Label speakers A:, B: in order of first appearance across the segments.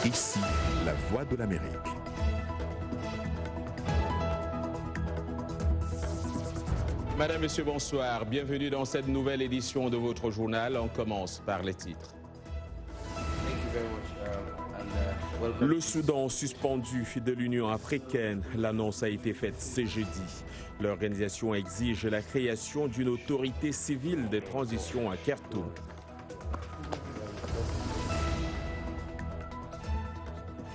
A: Ici, la voix de l'Amérique.
B: Madame, Monsieur, bonsoir. Bienvenue dans cette nouvelle édition de votre journal. On commence par les titres. Le Soudan suspendu de l'Union africaine. L'annonce a été faite ce jeudi. L'organisation exige la création d'une autorité civile de transition à Khartoum.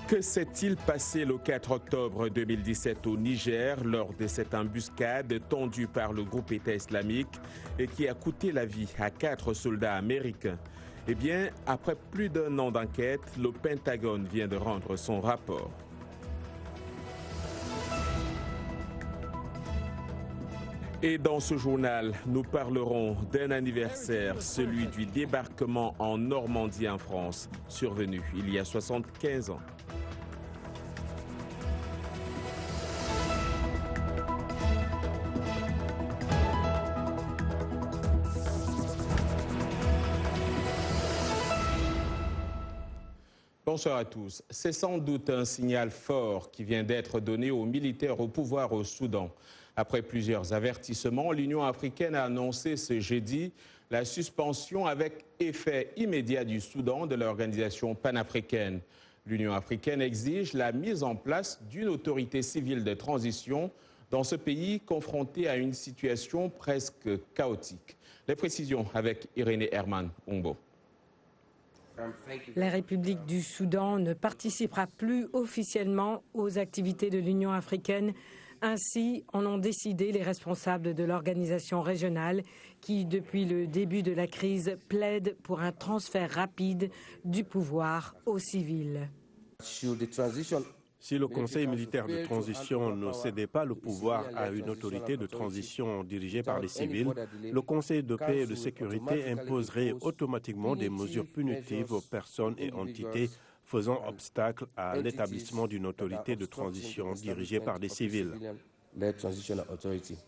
B: Que s'est-il passé le 4 octobre 2017 au Niger lors de cette embuscade tendue par le groupe État islamique et qui a coûté la vie à 4 soldats américains? Eh bien, après plus d'un an d'enquête, le Pentagone vient de rendre son rapport. Et dans ce journal, nous parlerons d'un anniversaire, celui du débarquement en Normandie en France, survenu il y a 75 ans. Bonsoir à tous. C'est sans doute un signal fort qui vient d'être donné aux militaires au pouvoir au Soudan. Après plusieurs avertissements, l'Union africaine a annoncé ce jeudi la suspension avec effet immédiat du Soudan de l'organisation panafricaine. L'Union africaine exige la mise en place d'une autorité civile de transition dans ce pays confronté à une situation presque chaotique. Les précisions avec Irénée Herman Ombo.
C: La République du Soudan ne participera plus officiellement aux activités de l'Union africaine. Ainsi en ont décidé les responsables de l'organisation régionale qui, depuis le début de la crise, plaident pour un transfert rapide du pouvoir aux civils.
D: Si le Conseil militaire de transition ne cédait pas le pouvoir à une autorité de transition dirigée par les civils, le Conseil de paix et de sécurité imposerait automatiquement des mesures punitives aux personnes et entités faisant obstacle à l'établissement d'une autorité de transition dirigée par des civils.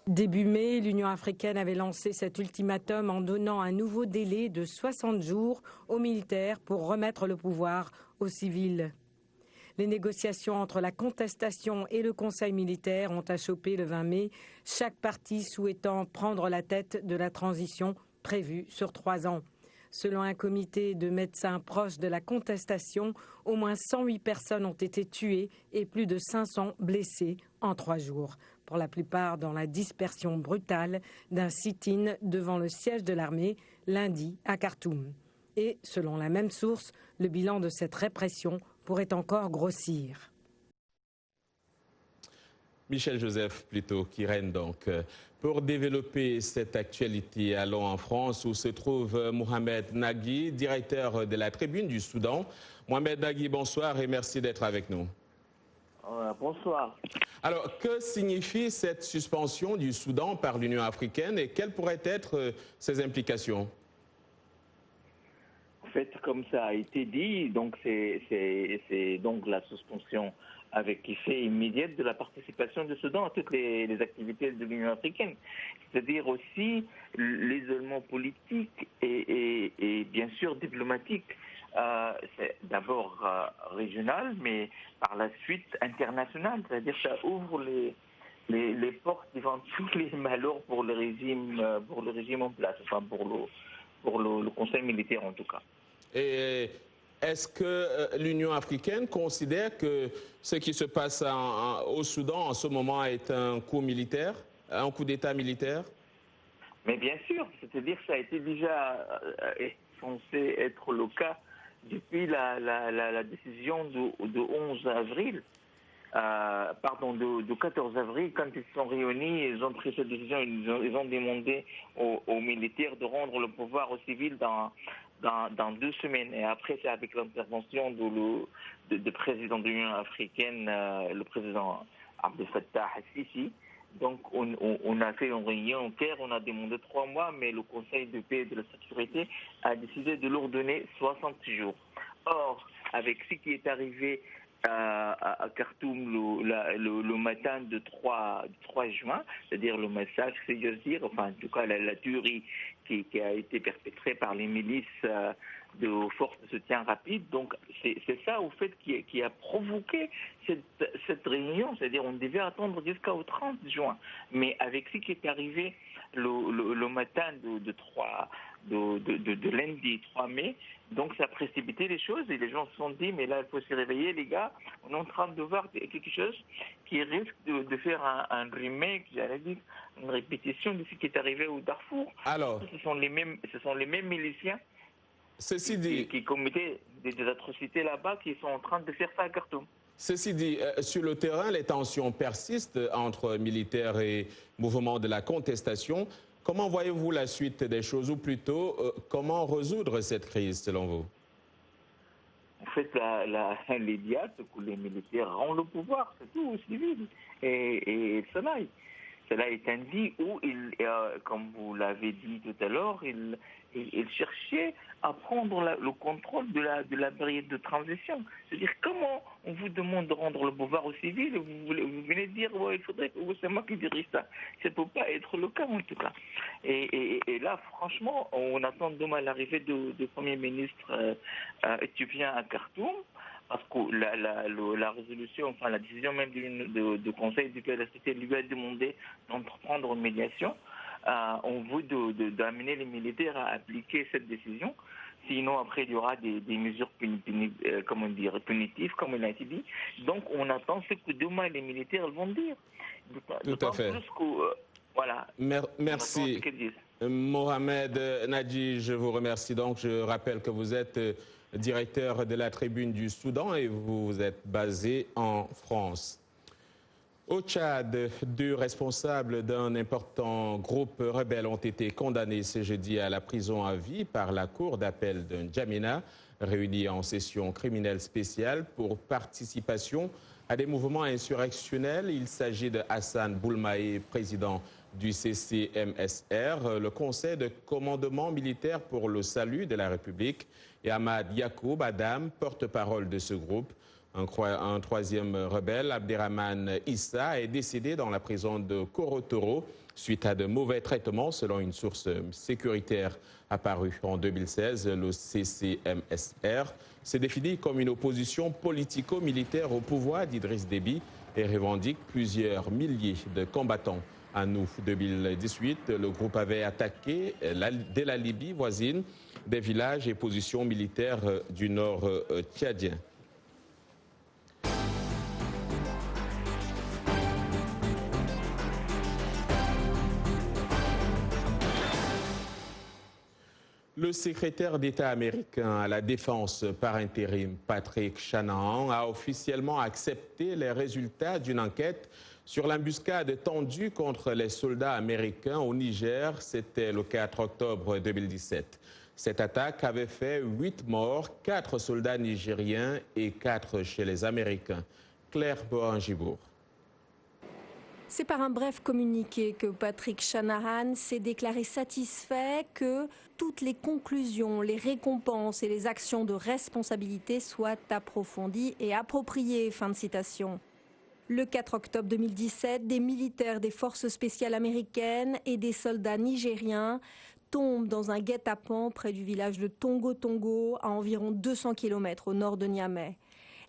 C: Début mai, l'Union africaine avait lancé cet ultimatum en donnant un nouveau délai de 60 jours aux militaires pour remettre le pouvoir aux civils. Les négociations entre la contestation et le Conseil militaire ont achoppé le 20 mai, chaque parti souhaitant prendre la tête de la transition prévue sur 3 ans. Selon un comité de médecins proches de la contestation, au moins 108 personnes ont été tuées et plus de 500 blessées en 3 jours, pour la plupart dans la dispersion brutale d'un sit-in devant le siège de l'armée lundi à Khartoum. Et, selon la même source, le bilan de cette répression pourrait encore grossir.
B: Michel Joseph, plutôt, qui règne donc. Pour développer cette actualité, allons en France où se trouve Mohamed Nagui, directeur de la Tribune du Soudan. Mohamed Nagui, bonsoir et merci d'être avec nous.
E: Bonsoir.
B: Alors, que signifie cette suspension du Soudan par l'Union africaine et quelles pourraient être ses implications?
E: En fait, comme ça a été dit, donc c'est donc la suspension avec effet immédiat de la participation du Soudan à toutes les activités de l'Union africaine. C'est-à-dire aussi l'isolement politique et bien sûr diplomatique. C'est d'abord régional, mais par la suite international. C'est-à-dire que ça ouvre les portes devant tous les malheurs pour le régime en place, enfin pour le Conseil militaire en tout cas.
B: Et est-ce que l'Union africaine considère que ce qui se passe au Soudan en ce moment est un coup militaire, un coup d'État militaire?
E: Mais bien sûr, c'est-à-dire que ça a été déjà censé être le cas depuis la décision de 11 avril. De 14 avril, quand ils sont réunis, ils ont pris cette décision, ils ont demandé aux militaires de rendre le pouvoir aux civils dans 2 semaines. Et après, c'est avec l'intervention du président de l'Union africaine, le président Abdel Fattah al-Sisi. Donc, on a fait une réunion entière, on a demandé 3 mois, mais le Conseil de paix et de la sécurité a décidé de leur donner 60 jours. Or, avec ce qui est arrivé à Khartoum le matin de 3 juin, c'est-à-dire le massacre, c'est juste dire, enfin en tout cas la tuerie qui a été perpétré par les milices de forces de soutien rapide. Donc c'est ça au fait qui a provoqué cette réunion, c'est-à-dire on devait attendre jusqu'au 30 juin. Mais avec ce qui est arrivé le matin de lundi 3 mai, donc ça a précipité les choses et les gens se sont dit mais là il faut se réveiller les gars, on est en train de voir quelque chose qui risque de faire un remake, j'allais dire une répétition de ce qui est arrivé au Darfour.
B: Alors,
E: ce sont les mêmes miliciens
B: ceci dit,
E: qui commettaient des atrocités là-bas, qui sont en train de faire ça à Khartoum.
B: Ceci dit, sur le terrain, les tensions persistent entre militaires et mouvements de la contestation. Comment voyez-vous la suite des choses, ou plutôt, comment résoudre cette crise selon vous?
E: En fait, l'idéal, c'est que les militaires rendent le pouvoir, c'est tout, aux civils, et cela est un dit où, comme vous l'avez dit tout à l'heure, il cherchait à prendre le contrôle de la période de transition. C'est-à-dire, comment on vous demande de rendre le pouvoir aux civils, vous venez de dire, ouais, il faudrait que c'est moi qui dirige ça. Ça ne peut pas être le cas, en tout cas. Et là, franchement, on attend demain l'arrivée du Premier ministre éthiopien à Khartoum, parce que la résolution, enfin la décision même du Conseil de la Sécurité lui a demandé d'entreprendre une médiation. On veut d'amener les militaires à appliquer cette décision. Sinon, après, il y aura des mesures punitives, comme il a été dit. Donc, on attend ce que demain les militaires vont dire.
B: Tout à fait.
E: Voilà.
B: Merci. Mohamed Nadji, je vous remercie. Donc, je rappelle que vous êtes directeur de la Tribune du Soudan et vous êtes basé en France. Au Tchad, 2 responsables d'un important groupe rebelle ont été condamnés ce jeudi à la prison à vie par la cour d'appel de N'Djamena, réunie en session criminelle spéciale pour participation à des mouvements insurrectionnels. Il s'agit de Hassan Boulmaé, président du CCMSR, le Conseil de commandement militaire pour le salut de la République, et Ahmad Yacoub Adam, porte-parole de ce groupe. Un troisième rebelle, Abderrahman Issa, est décédé dans la prison de Korotoro suite à de mauvais traitements, selon une source sécuritaire apparue en 2016. Le CCMSR s'est défini comme une opposition politico-militaire au pouvoir d'Idriss Déby et revendique plusieurs milliers de combattants. En août 2018, le groupe avait attaqué dès la Libye voisine des villages et positions militaires du nord tchadien. Le secrétaire d'État américain à la Défense par intérim, Patrick Shanahan, a officiellement accepté les résultats d'une enquête sur l'embuscade tendue contre les soldats américains au Niger. C'était le 4 octobre 2017. Cette attaque avait fait 8 morts, 4 soldats nigériens et 4 chez les Américains. Claire Borangibourg.
F: C'est par un bref communiqué que Patrick Shanahan s'est déclaré satisfait que toutes les conclusions, les récompenses et les actions de responsabilité soient approfondies et appropriées. Fin de citation. Le 4 octobre 2017, des militaires des forces spéciales américaines et des soldats nigériens tombent dans un guet-apens près du village de Tongo-Tongo, à environ 200 km au nord de Niamey.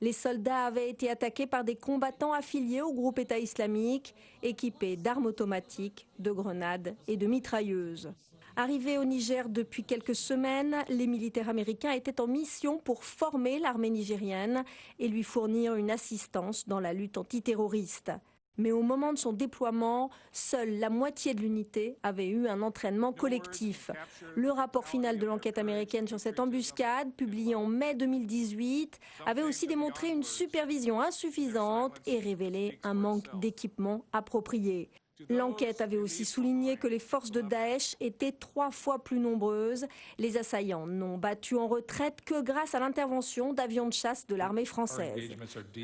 F: Les soldats avaient été attaqués par des combattants affiliés au groupe État islamique, équipés d'armes automatiques, de grenades et de mitrailleuses. Arrivés au Niger depuis quelques semaines, les militaires américains étaient en mission pour former l'armée nigérienne et lui fournir une assistance dans la lutte antiterroriste. Mais au moment de son déploiement, seule la moitié de l'unité avait eu un entraînement collectif. Le rapport final de l'enquête américaine sur cette embuscade, publié en mai 2018, avait aussi démontré une supervision insuffisante et révélé un manque d'équipement approprié. L'enquête avait aussi souligné que les forces de Daesh étaient 3 fois plus nombreuses. Les assaillants n'ont battu en retraite que grâce à l'intervention d'avions de chasse de l'armée française.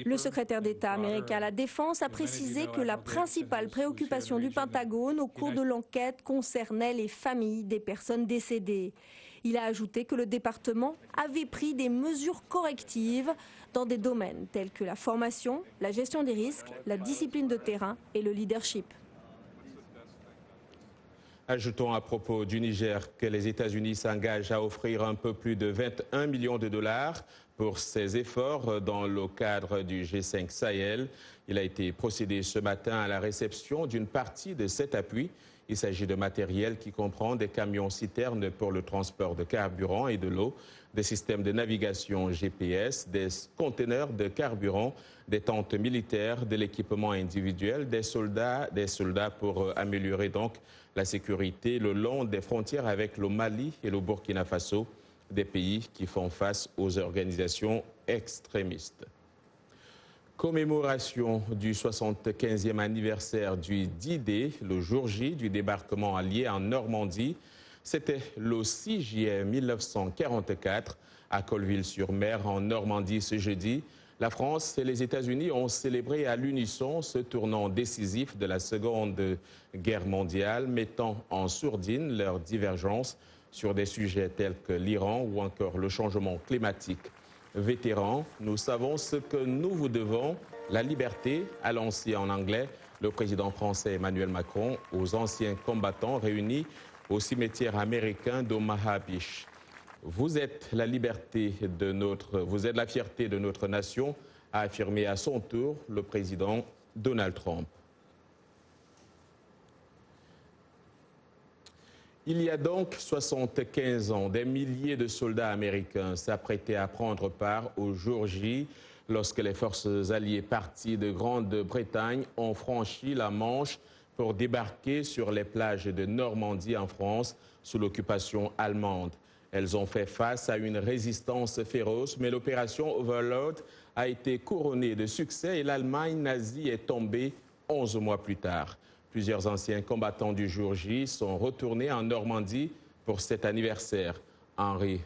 F: Le secrétaire d'État américain à la Défense a précisé que la principale préoccupation du Pentagone au cours de l'enquête concernait les familles des personnes décédées. Il a ajouté que le département avait pris des mesures correctives dans des domaines tels que la formation, la gestion des risques, la discipline de terrain et le leadership.
B: Ajoutons à propos du Niger que les États-Unis s'engagent à offrir un peu plus de 21 millions de dollars pour ces efforts dans le cadre du G5 Sahel. Il a été procédé ce matin à la réception d'une partie de cet appui. Il s'agit de matériel qui comprend des camions-citernes pour le transport de carburant et de l'eau, des systèmes de navigation GPS, des conteneurs de carburant, des tentes militaires, de l'équipement individuel, des soldats pour améliorer donc la sécurité le long des frontières avec le Mali et le Burkina Faso, des pays qui font face aux organisations extrémistes. Commémoration du 75e anniversaire du D-Day, le jour J du débarquement allié en Normandie. C'était le 6 juillet 1944 à Colville-sur-Mer, en Normandie, ce jeudi. La France et les États-Unis ont célébré à l'unisson ce tournant décisif de la Seconde Guerre mondiale, mettant en sourdine leurs divergences sur des sujets tels que l'Iran ou encore le changement climatique. Vétérans, nous savons ce que nous vous devons, la liberté, a lancé en anglais le président français Emmanuel Macron aux anciens combattants réunis au cimetière américain d'Omaha Beach. Vous êtes la fierté de notre nation, a affirmé à son tour le président Donald Trump. Il y a donc 75 ans, des milliers de soldats américains s'apprêtaient à prendre part au jour J lorsque les forces alliées parties de Grande-Bretagne ont franchi la Manche pour débarquer sur les plages de Normandie en France sous l'occupation allemande. Elles ont fait face à une résistance féroce, mais l'opération Overlord a été couronnée de succès et l'Allemagne nazie est tombée 11 mois plus tard. Plusieurs anciens combattants du jour J sont retournés en Normandie pour cet anniversaire. Henry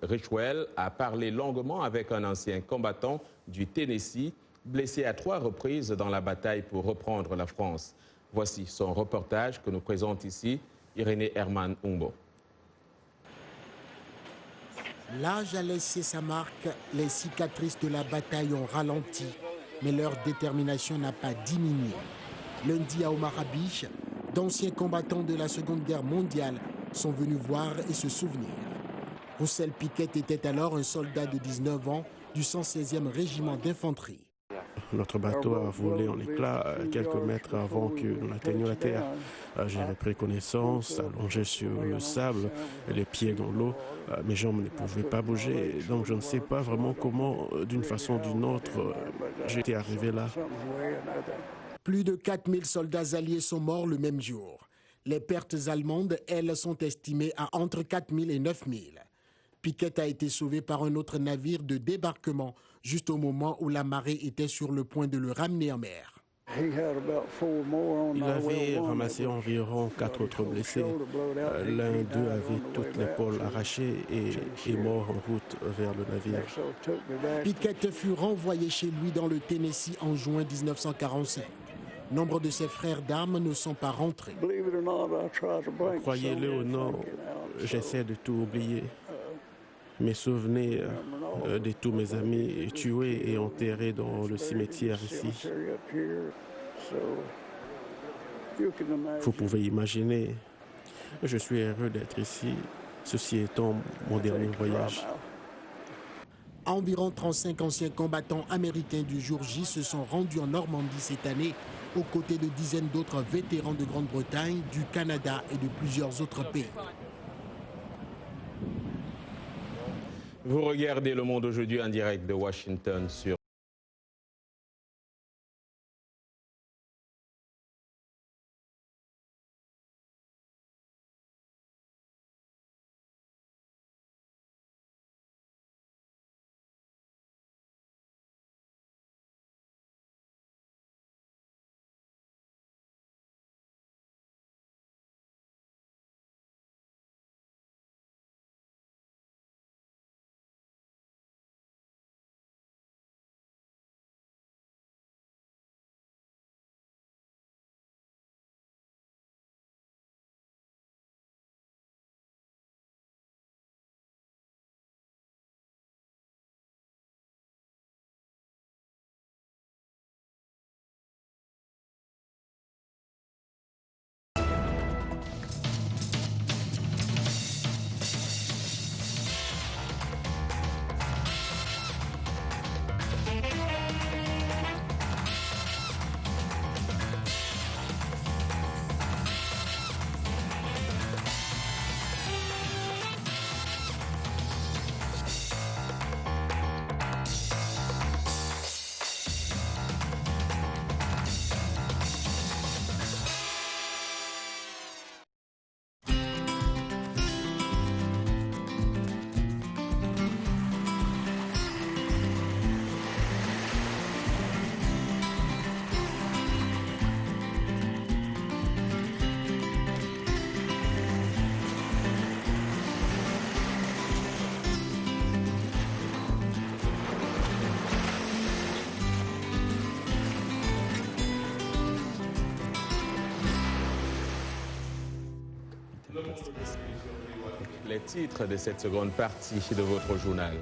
B: Richwell a parlé longuement avec un ancien combattant du Tennessee, blessé à 3 reprises dans la bataille pour reprendre la France. Voici son reportage que nous présente ici Irénée Herman Umbo.
G: L'âge a laissé sa marque, les cicatrices de la bataille ont ralenti, mais leur détermination n'a pas diminué. Lundi à Omaha Beach, d'anciens combattants de la Seconde Guerre mondiale sont venus voir et se souvenir. Roussel Piquet était alors un soldat de 19 ans du 116e régiment d'infanterie.
D: Notre bateau a volé en éclats quelques mètres avant que nous n'atteignions la terre. J'ai repris connaissance, allongé sur le sable, les pieds dans l'eau. Mes jambes ne pouvaient pas bouger, donc je ne sais pas vraiment comment, d'une façon ou d'une autre, j'étais arrivé là.
G: Plus de 4000 soldats alliés sont morts le même jour. Les pertes allemandes, elles, sont estimées à entre 4000 et 9000. Piquet a été sauvé par un autre navire de débarquement juste au moment où la marée était sur le point de le ramener en mer.
D: Il avait ramassé environ 4 autres blessés. L'un d'eux avait toute l'épaule arrachée et est mort en route vers le navire.
G: Piquet fut renvoyé chez lui dans le Tennessee en juin 1945. Nombre de ses frères d'armes ne sont pas rentrés.
D: Croyez-le ou non, j'essaie de tout oublier. Mes souvenirs de tous mes amis tués et enterrés dans le cimetière ici. Vous pouvez imaginer, je suis heureux d'être ici, ceci étant mon dernier voyage.
G: Environ 35 anciens combattants américains du jour J se sont rendus en Normandie cette année, aux côtés de dizaines d'autres vétérans de Grande-Bretagne, du Canada et de plusieurs autres pays.
B: Vous regardez Le Monde aujourd'hui en direct de Washington sur Les titres de cette seconde partie de votre journal.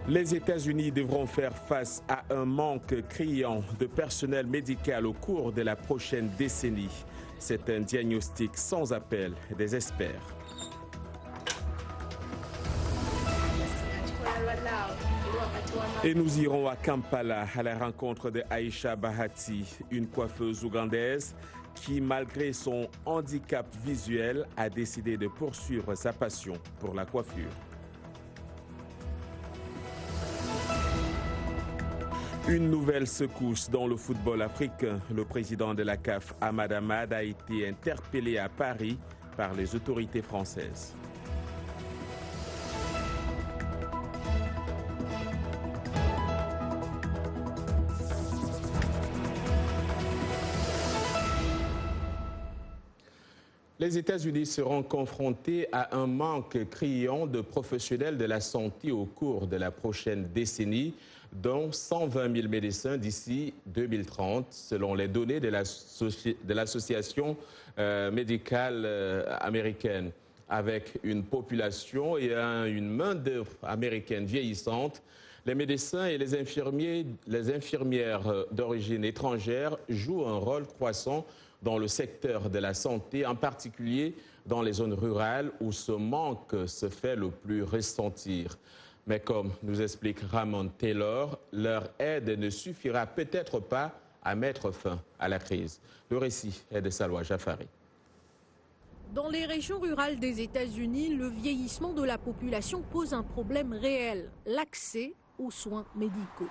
B: Les États-Unis devront faire face à un manque criant de personnel médical au cours de la prochaine décennie. C'est un diagnostic sans appel des experts. Et nous irons à Kampala à la rencontre de Aïcha Bahati, une coiffeuse ougandaise qui, malgré son handicap visuel, a décidé de poursuivre sa passion pour la coiffure. Une nouvelle secousse dans le football africain. Le président de la CAF, Ahmad Ahmad, a été interpellé à Paris par les autorités françaises. Les États-Unis seront confrontés à un manque criant de professionnels de la santé au cours de la prochaine décennie, dont 120 000 médecins d'ici 2030, selon les données de l'Association médicale américaine. Avec une population et une main-d'œuvre américaine vieillissante, les médecins et les infirmières d'origine étrangère jouent un rôle croissant dans le secteur de la santé, en particulier dans les zones rurales où ce manque se fait le plus ressentir. Mais comme nous explique Ramon Taylor, leur aide ne suffira peut-être pas à mettre fin à la crise. Le récit est de Salwa Jafari.
H: Dans les régions rurales des États-Unis, le vieillissement de la population pose un problème réel, l'accès aux soins médicaux.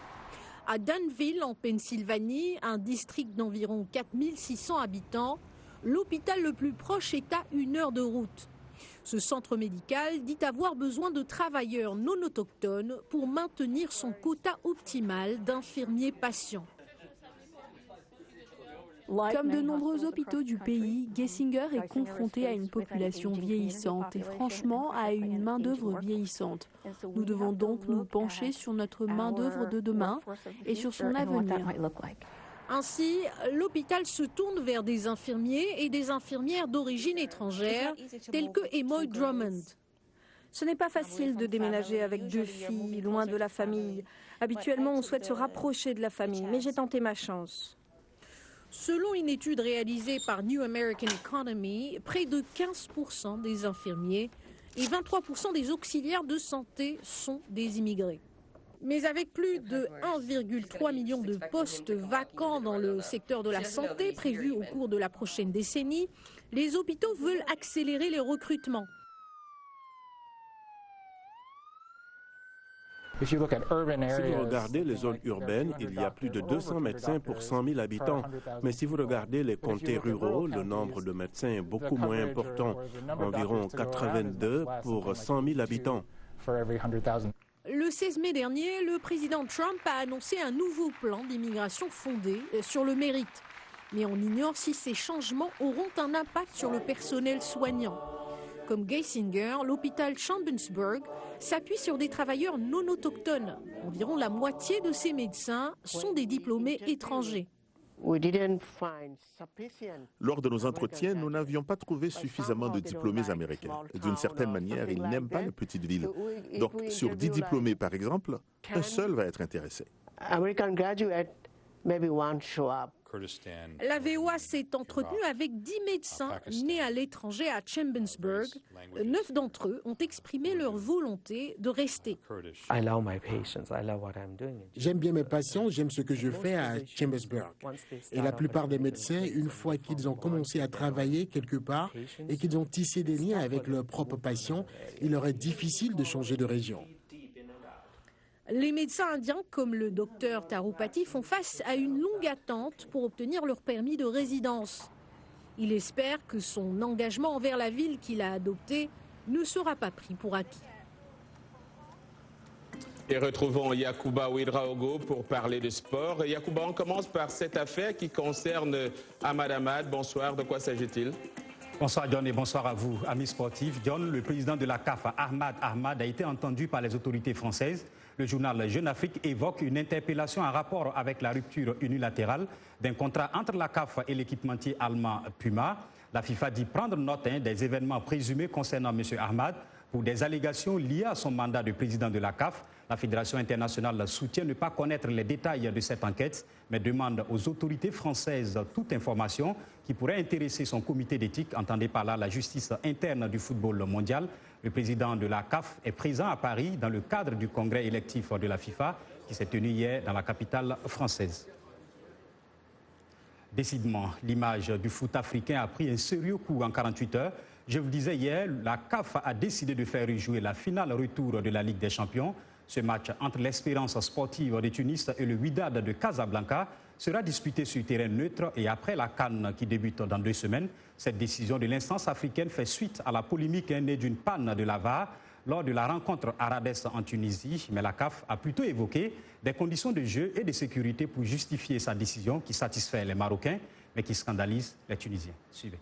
H: À Danville, en Pennsylvanie, un district d'environ 4600 habitants, l'hôpital le plus proche est à 1 heure de route. Ce centre médical dit avoir besoin de travailleurs non autochtones pour maintenir son quota optimal d'infirmiers patients.
I: Comme de nombreux hôpitaux du pays, Geisinger est confronté à une population vieillissante et franchement à une main-d'œuvre vieillissante. Nous devons donc nous pencher sur notre main-d'œuvre de demain et sur son avenir.
H: Ainsi, l'hôpital se tourne vers des infirmiers et des infirmières d'origine étrangère, tels que Emoy Drummond.
J: Ce n'est pas facile de déménager avec 2 filles, loin de la famille. Habituellement, on souhaite se rapprocher de la famille, mais j'ai tenté ma chance.
H: Selon une étude réalisée par New American Economy, près de 15% des infirmiers et 23% des auxiliaires de santé sont des immigrés. Mais avec plus de 1,3 million de postes vacants dans le secteur de la santé prévus au cours de la prochaine décennie, les hôpitaux veulent accélérer les recrutements.
D: Si vous regardez les zones urbaines, il y a plus de 200 médecins pour 100 000 habitants. Mais si vous regardez les comtés ruraux, le nombre de médecins est beaucoup moins important, environ 82 pour 100 000 habitants.
H: Le 16 mai dernier, le président Trump a annoncé un nouveau plan d'immigration fondé sur le mérite. Mais on ignore si ces changements auront un impact sur le personnel soignant. Comme Geisinger, l'hôpital Championsburg s'appuie sur des travailleurs non autochtones. Environ la moitié de ces médecins sont des diplômés étrangers.
A: Lors de nos entretiens, nous n'avions pas trouvé suffisamment de diplômés américains. D'une certaine manière, ils n'aiment pas les petites villes. Donc, sur 10 diplômés, par exemple, un seul va être intéressé.
H: La VOA s'est entretenue avec 10 médecins nés à l'étranger à Championsburg. 9 d'entre eux ont exprimé leur volonté de rester.
G: J'aime bien mes patients, j'aime ce que je fais à Championsburg. Et la plupart des médecins, une fois qu'ils ont commencé à travailler quelque part et qu'ils ont tissé des liens avec leurs propres patients, il leur est difficile de changer de région.
H: Les médecins indiens, comme le docteur Tarupati, font face à une longue attente pour obtenir leur permis de résidence. Il espère que son engagement envers la ville qu'il a adoptée ne sera pas pris pour acquis.
B: Et retrouvons Yacouba Ouedraogo pour parler de sport. Yacouba, on commence par cette affaire qui concerne Ahmad Ahmad. Bonsoir, de quoi s'agit-il ?
K: Bonsoir John et bonsoir à vous, amis sportifs. John, le président de la CAF, Ahmad Ahmad, a été entendu par les autorités françaises Le journal Jeune Afrique évoque une interpellation en rapport avec la rupture unilatérale d'un contrat entre la CAF et l'équipementier allemand Puma. La FIFA dit prendre note des événements présumés concernant M. Ahmad pour des allégations liées à son mandat de président de la CAF. La Fédération internationale soutient ne pas connaître les détails de cette enquête, mais demande aux autorités françaises toute information qui pourrait intéresser son comité d'éthique, entendez par là la justice interne du football mondial. Le président de la CAF est présent à Paris dans le cadre du congrès électif de la FIFA qui s'est tenu hier dans la capitale française. Décidément, l'image du foot africain a pris un sérieux coup en 48 heures. Je vous disais hier, la CAF a décidé de faire rejouer la finale retour de la Ligue des Champions. Ce match entre l'Espérance sportive de Tunis et le Wydad de Casablanca sera disputé sur terrain neutre et après la CAN qui débute dans 2 semaines. Cette décision de l'instance africaine fait suite à la polémique née d'une panne de la VAR lors de la rencontre à Radès en Tunisie. Mais la CAF a plutôt évoqué des conditions de jeu et de sécurité pour justifier sa décision qui satisfait les Marocains mais qui scandalise les Tunisiens. Suivez.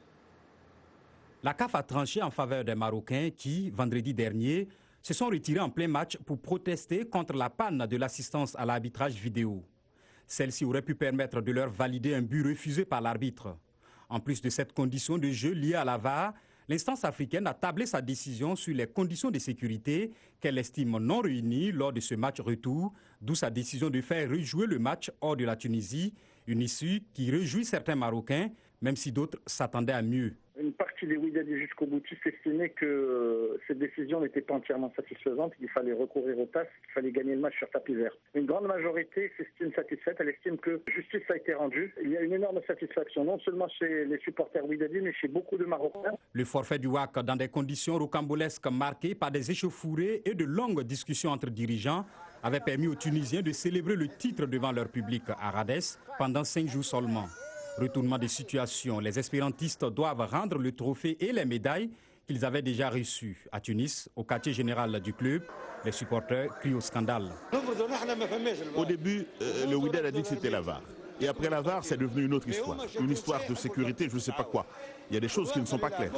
K: La CAF a tranché en faveur des Marocains qui, vendredi dernier, se sont retirés en plein match pour protester contre la panne de l'assistance à l'arbitrage vidéo. Celle-ci aurait pu permettre de leur valider un but refusé par l'arbitre. En plus de cette condition de jeu liée à la VAR, l'instance africaine a tablé sa décision sur les conditions de sécurité qu'elle estime non réunies lors de ce match retour, d'où sa décision de faire rejouer le match hors de la Tunisie, une issue qui réjouit certains Marocains, même si d'autres s'attendaient à mieux.
L: Une partie des Wydadis jusqu'au boutistes estimaient que cette décision n'était pas entièrement satisfaisante, qu'il fallait recourir au TAS, qu'il fallait gagner le match sur tapis vert. Une grande majorité s'estime satisfaite, elle estime que justice a été rendue. Il y a une énorme satisfaction, non seulement chez les supporters Wydadis, mais chez beaucoup de Marocains.
K: Le forfait du WAC, dans des conditions rocambolesques marquées par des échauffourées et de longues discussions entre dirigeants, avait permis aux Tunisiens de célébrer le titre devant leur public à Radès pendant 5 jours seulement. Retournement des situations, les espérantistes doivent rendre le trophée et les médailles qu'ils avaient déjà reçues. À Tunis, au quartier général du club, les supporters crient au scandale.
A: Au début, le Wydad a dit que c'était la VAR. Et après la VAR, c'est devenu une autre histoire. Une histoire de sécurité, je ne sais pas quoi. Il y a des choses qui ne sont pas claires.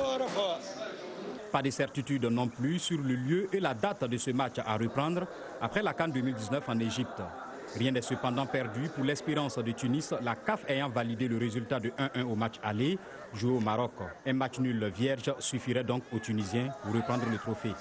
K: Pas de certitude non plus sur le lieu et la date de ce match à reprendre après la CAN 2019 en Égypte. Rien n'est cependant perdu pour l'Espérance de Tunis, la CAF ayant validé le résultat de 1-1 au match aller, joué au Maroc. Un match nul vierge suffirait donc aux Tunisiens pour reprendre le trophée.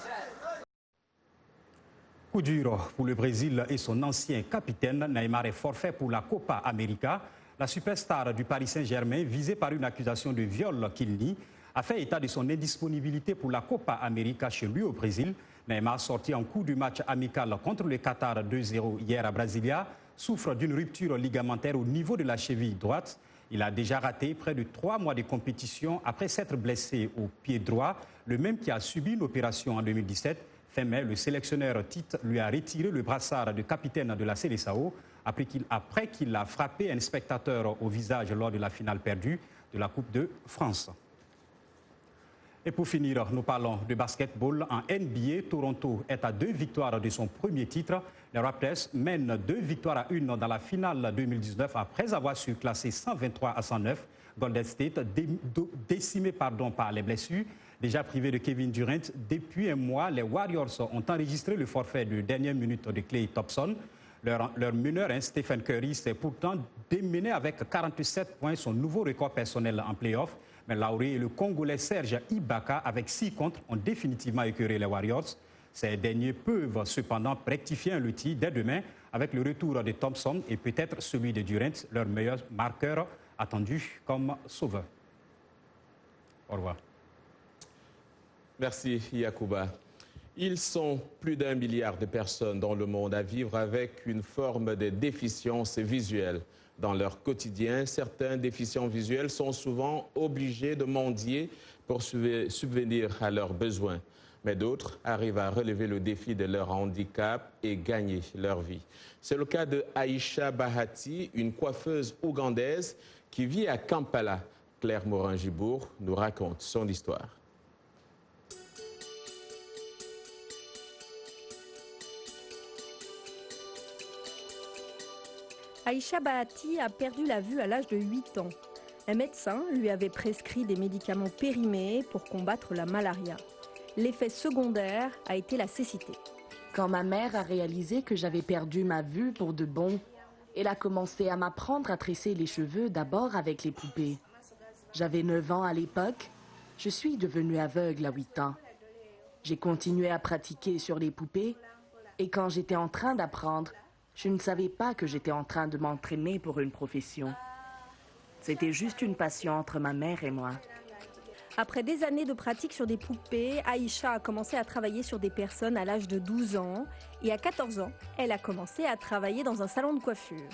K: Coup dur pour le Brésil et son ancien capitaine. Neymar est forfait pour la Copa América. La superstar du Paris Saint-Germain, visée par une accusation de viol qu'il nie, a fait état de son indisponibilité pour la Copa América chez lui au Brésil. Neymar, sorti en cours du match amical contre le Qatar 2-0 hier à Brasilia, souffre d'une rupture ligamentaire au niveau de la cheville droite. Il a déjà raté près de 3 mois de compétition après s'être blessé au pied droit, le même qui a subi une opération en 2017. Fin mai, le sélectionneur Tite lui a retiré le brassard de capitaine de la Seleção après qu'il a frappé un spectateur au visage lors de la finale perdue de la Coupe de France. Et pour finir, nous parlons de basketball. En NBA, Toronto est à 2 victoires de son premier titre. Les Raptors mènent 2 victoires à 1 dans la finale 2019 après avoir surclassé 123-109. Golden State, décimé par les blessures, déjà privé de Kevin Durant. Depuis un mois, les Warriors ont enregistré le forfait de dernière minute de Klay Thompson. Leur meneur, Stephen Curry, s'est pourtant démené avec 47 points, son nouveau record personnel en play-off. Mais Lauri et le Congolais Serge Ibaka, avec 6 contre, ont définitivement écœuré les Warriors. Ces derniers peuvent cependant rectifier le tir dès demain avec le retour de Thompson et peut-être celui de Durant, leur meilleur marqueur attendu comme sauveur. Au revoir.
B: Merci Yacouba. Ils sont plus d'1 milliard de personnes dans le monde à vivre avec une forme de déficience visuelle. Dans leur quotidien, certains déficients visuels sont souvent obligés de mendier pour subvenir à leurs besoins. Mais d'autres arrivent à relever le défi de leur handicap et gagner leur vie. C'est le cas de Aïcha Bahati, une coiffeuse ougandaise qui vit à Kampala. Claire Morin-Gibour nous raconte son histoire.
F: Aïcha Bahati a perdu la vue à l'âge de 8 ans. Un médecin lui avait prescrit des médicaments périmés pour combattre la malaria. L'effet secondaire a été la cécité.
M: Quand ma mère a réalisé que j'avais perdu ma vue pour de bon, elle a commencé à m'apprendre à tresser les cheveux d'abord avec les poupées. J'avais 9 ans à l'époque. Je suis devenue aveugle à 8 ans. J'ai continué à pratiquer sur les poupées et quand j'étais en train d'apprendre, je ne savais pas que j'étais en train de m'entraîner pour une profession. C'était juste une passion entre ma mère et moi.
F: Après des années de pratique sur des poupées, Aïcha a commencé à travailler sur des personnes à l'âge de 12 ans et à 14 ans, elle a commencé à travailler dans un salon de coiffure.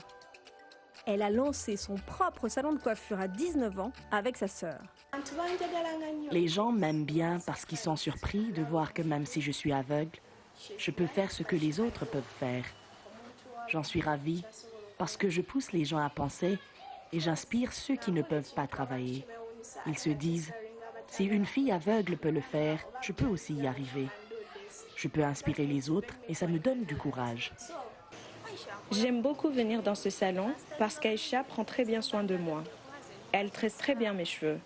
F: Elle a lancé son propre salon de coiffure à 19 ans avec sa sœur.
M: Les gens m'aiment bien parce qu'ils sont surpris de voir que même si je suis aveugle, je peux faire ce que les autres peuvent faire. J'en suis ravie parce que je pousse les gens à penser et j'inspire ceux qui ne peuvent pas travailler. Ils se disent, si une fille aveugle peut le faire, je peux aussi y arriver. Je peux inspirer les autres et ça me donne du courage.
N: J'aime beaucoup venir dans ce salon parce qu'Aïcha prend très bien soin de moi. Elle tresse très bien mes cheveux.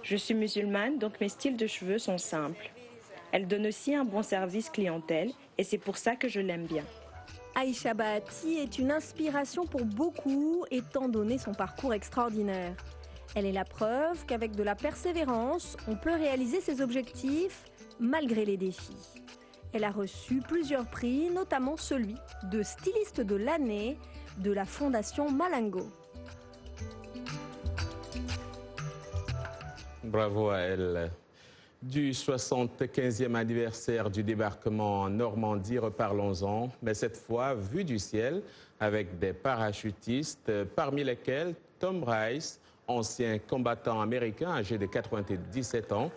N: Je suis musulmane, donc mes styles de cheveux sont simples. Elle donne aussi un bon service clientèle et c'est pour ça que je l'aime bien.
F: Aïcha Bahati est une inspiration pour beaucoup étant donné son parcours extraordinaire. Elle est la preuve qu'avec de la persévérance, on peut réaliser ses objectifs malgré les défis. Elle a reçu plusieurs prix, notamment celui de styliste de l'année de la Fondation Malango.
B: Bravo à elle. Du 75e anniversaire du débarquement en Normandie, reparlons-en, mais cette fois vu du ciel avec des parachutistes, parmi lesquels Tom Rice, ancien combattant américain âgé de 97 ans,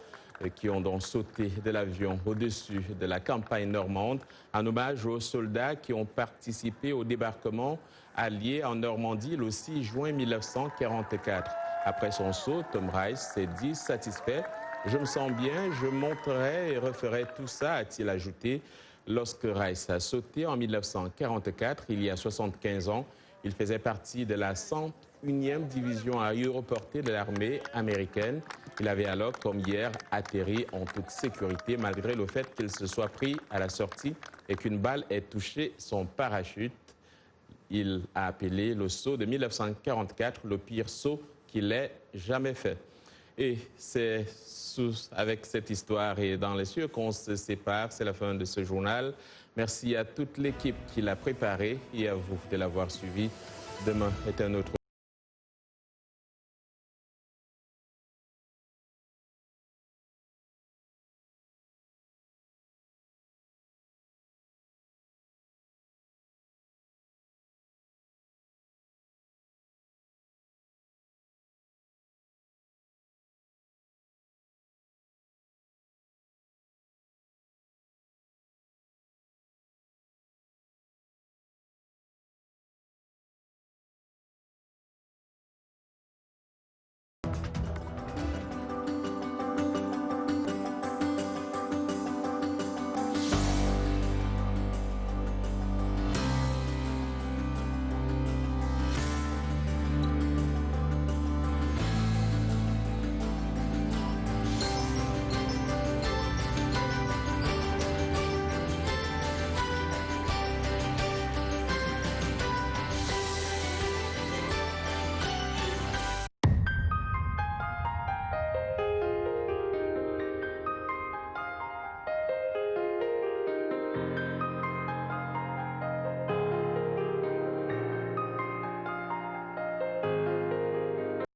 B: qui ont donc sauté de l'avion au-dessus de la campagne normande, en hommage aux soldats qui ont participé au débarquement allié en Normandie le 6 juin 1944. Après son saut, Tom Rice s'est dit satisfait. « Je me sens bien, je monterai et referai tout ça », a-t-il ajouté. Lorsque Rice a sauté en 1944, il y a 75 ans, il faisait partie de la 101e division aéroportée de l'armée américaine. Il avait alors, comme hier, atterri en toute sécurité, malgré le fait qu'il se soit pris à la sortie et qu'une balle ait touché son parachute. Il a appelé le saut de 1944 le pire saut qu'il ait jamais fait. Et c'est avec cette histoire et dans les cieux qu'on se sépare. C'est la fin de ce journal. Merci à toute l'équipe qui l'a préparé et à vous de l'avoir suivi. Demain est un autre